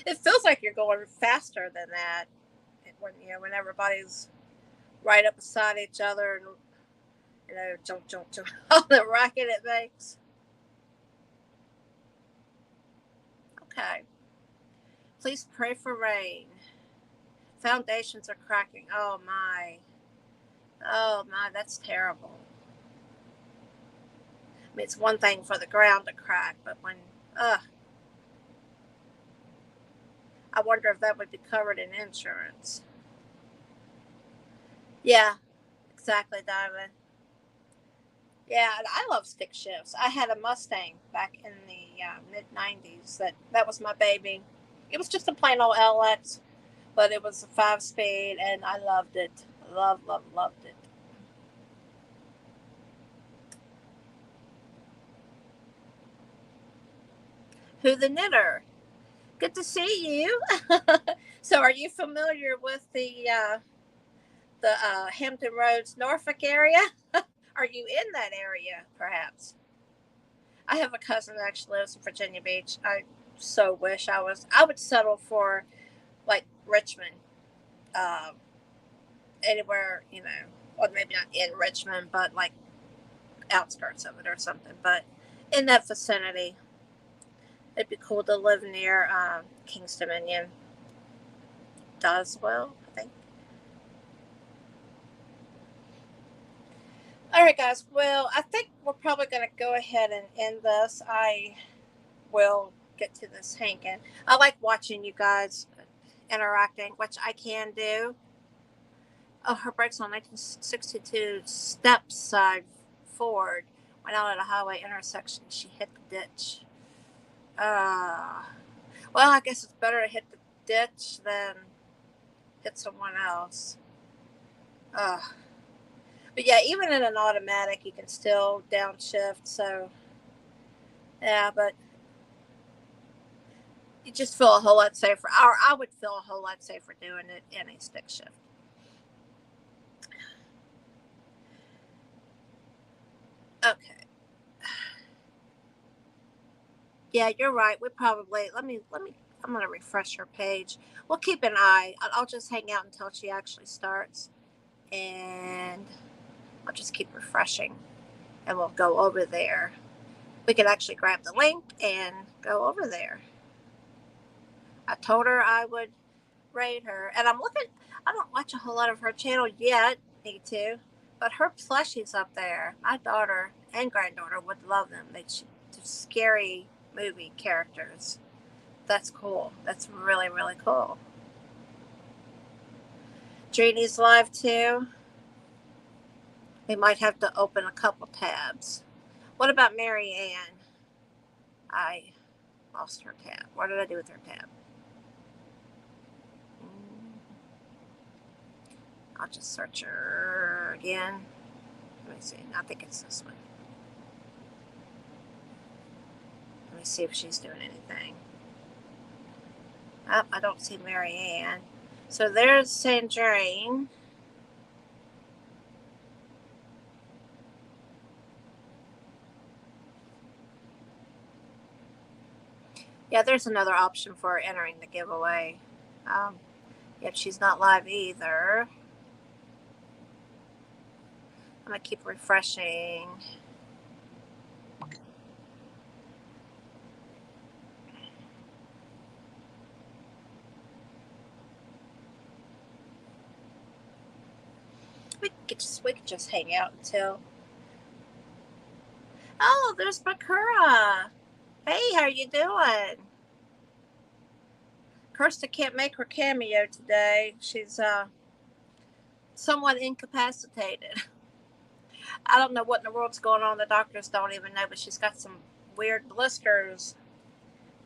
Speaker 1: It feels like you're going faster than that when everybody's right up beside each other, and jump, jump, jump, all the racket it makes. Okay. Please pray for rain. Foundations are cracking. Oh my. Oh my, that's terrible. I mean, it's one thing for the ground to crack, but I wonder if that would be covered in insurance. Yeah, exactly, Diamond. Yeah, I love stick shifts. I had a Mustang back in the mid '90s. That was my baby. It was just a plain old LX, but it was a 5 speed, and I loved it. Loved it. Who the knitter? Good to see you. So, are you familiar with the Hampton Roads, Norfolk area? Are you in that area, perhaps? I have a cousin that actually lives in Virginia Beach. I so wish I was. I would settle for like Richmond, um, anywhere, or maybe not in Richmond, but like outskirts of it or something. But in that vicinity, it'd be cool to live near King's Dominion. Doswell, I think. All right, guys. Well, I think we're probably going to go ahead and end this. I will get to this Hankin. I like watching you guys interacting, which I can do. Oh, her brakes on 1962 step side Ford went out at a highway intersection. She hit the ditch. Uh, well, I guess it's better to hit the ditch than hit someone else. Uh, but yeah, even in an automatic, you can still downshift. So, yeah, but you just feel a whole lot safer. Or I would feel a whole lot safer doing it in a stick shift. Okay. Yeah, you're right. We probably I'm gonna refresh her page. We'll keep an eye. I'll just hang out until she actually starts, and I'll just keep refreshing, and we'll go over there. We could actually grab the link and go over there. I told her I would rate her, and I'm looking. I don't watch a whole lot of her channel yet. Need to, but her plushies up there. My daughter and granddaughter would love them. They're scary movie characters. That's cool. That's really, really cool. Jeannie's live too. We might have to open a couple tabs. What about Mary Ann? I lost her tab. What did I do with her tab? I'll just search her again. Let me see. I think it's this one. Let me see if she's doing anything. Oh, I don't see Mary Ann. So there's Sandrine. Yeah, there's another option for entering the giveaway. Yep, she's not live either. I'm going to keep refreshing. We could just hang out until. Oh, there's Bakura. Hey, how you doing? Kirsta can't make her cameo today. She's somewhat incapacitated. I don't know what in the world's going on. The doctors don't even know, but she's got some weird blisters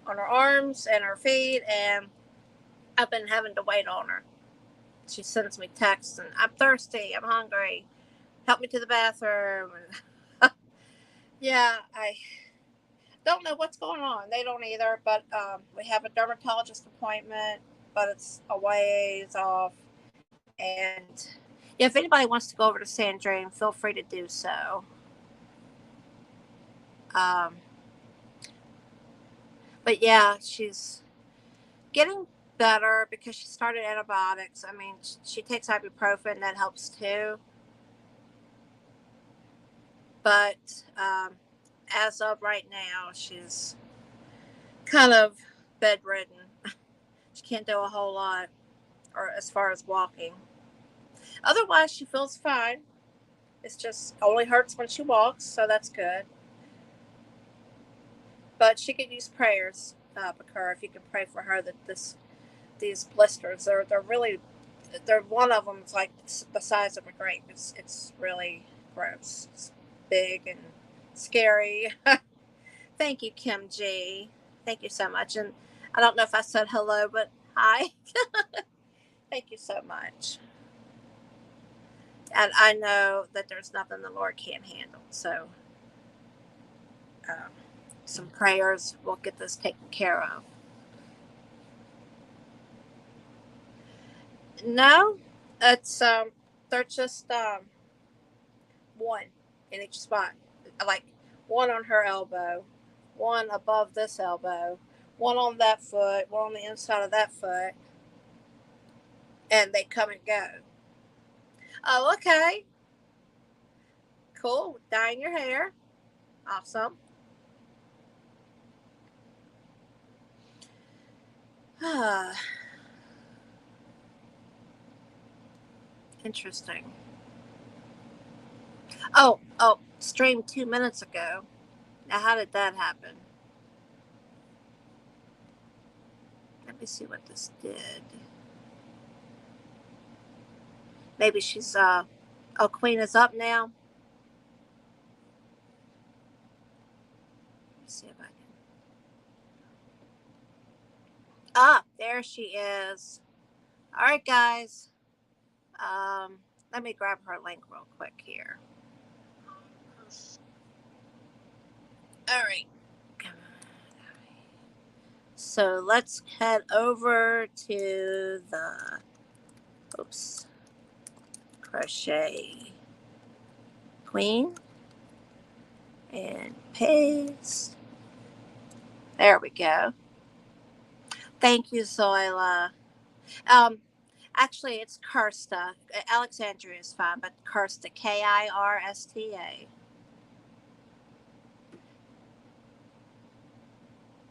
Speaker 1: on her arms and her feet, and I've been having to wait on her. She sends me texts, and I'm thirsty, I'm hungry, help me to the bathroom. Yeah, I don't know what's going on. They don't either, but we have a dermatologist appointment, but it's a ways off. And yeah, if anybody wants to go over to Sandrine, feel free to do so. Um, but yeah, she's getting better because she started antibiotics. I mean, she takes ibuprofen, that helps too. But as of right now, she's kind of bedridden. She can't do a whole lot, or as far as walking. Otherwise, she feels fine. It's just only hurts when she walks, so that's good. But she could use prayers, Bakura, if you can pray for her that these blisters they're really they're one of them is like the size of a grape. It's really gross. It's big and scary. Thank you, Kim G. Thank you so much. And I don't know if I said hello, but hi. Thank you so much. And I know that there's nothing the Lord can't handle. So um, some prayers will get this taken care of. No, it's they're just one in each spot, like one on her elbow, one above this elbow, one on that foot, one on the inside of that foot, and they come and go. Oh, okay, cool. Dyeing your hair, awesome. Interesting. Oh, streamed 2 minutes ago. Now, how did that happen? Let me see what this did. Maybe she's oh, Queen is up now. Let's see if I can. Ah, there she is. All right, guys. Um, Let me grab her link real quick here. All right. So let's head over to the crochet queen and paste. There we go. Thank you, Zoila. Um, Actually, it's Kirsta. Alexandria is fine, but Kirsta, Kirsta.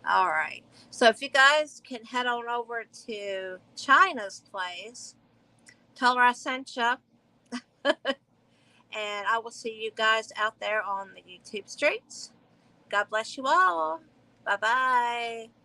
Speaker 1: All right. So if you guys can head on over to China's place, tell her I sent you, and I will see you guys out there on the YouTube streets. God bless you all. Bye bye.